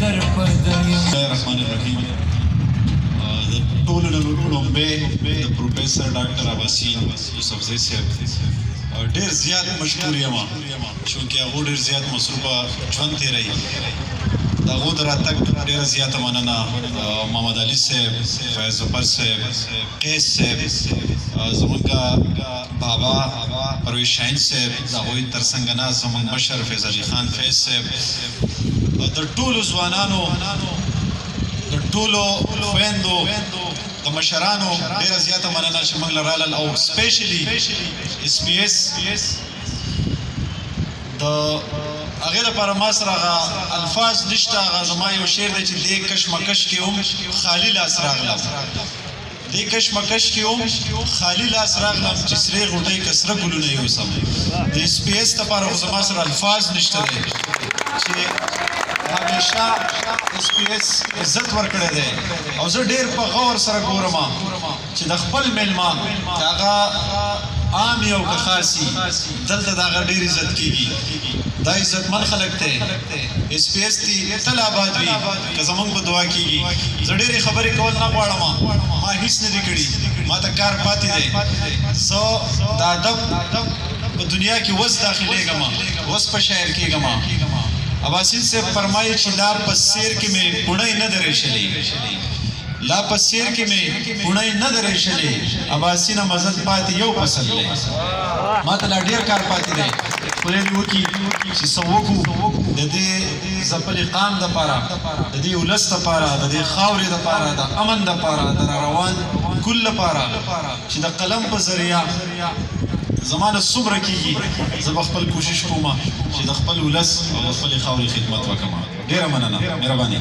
الرحمن الرحیم د ټولو لومبه د پروفیسور ډاکټر عباسین یوسفزئی صاحب ډیر زیات مشکور یم چونکه هغه ډیر زیات مصروفه ژوند تیروي د هغو د راتګ ډیره زیاته مننه محمد علي صاحب فیض ظفر صاحب قیس صاحب زمونږ بابا پرویز شاهین صاحب د هغوی تر څنګ ناست زمونږ مشر فیض علي خان فیض صاحب د ټولو ځوانانو د ټولو خویندو د مشرانو ډیره زیاته مننه چې موږ له رالل او سپیشلی اس پی ایس د هغې دپاره ما سره هغه الفاظ نشته هغه زما یو شعر دی چې دې کشمکش کې هم خالي لاس راغلم دې کشمکش کې هم خالي لاس راغلم چې سرې غوټۍ که سره ګلونه یوسم د اس پی ایس دپاره خو زما سره الفاظ نشته دی چې همیشه اس پی ایس عزت ورکړی دی او زه ډېر په غور سره ګورم چې د خپل میلمه د هغه عام یو که خاصي دلته د هغه ډېر عزت کېږي دا عزتمن خلک دی اس پی ایس دي تل آباد وي که زموږ په دعا کېږي زه ډېرې خبرې کول نه غواړم ما هېڅ نه دي کړي ما ته کار پاتې دی زه د ادب په دنیا کې وس داخلېږم وس په شاعر کېږم عباسین صاحب فرمایي چې لا په سیر کې مې پوڼۍ نه درېښلې لا په سیر کې مې پوڼۍ نه درېښلې عباسینه مزد پاتې یو فصل دی ما ته لا ډېر کار پاتې دی خدای دې وکړي چې څه وکړو د دې ځپلي قام دپاره د دې ولس دپاره د دې خاورې دپاره د امن دپاره د راروان کل دپاره چې د قلم په ذریعه زمانه څومره کېږي زه به خپل کوشش کوم چې د خپل ولس او د خپلې خاورې خدمت وکړم ډېره مننه مهرباني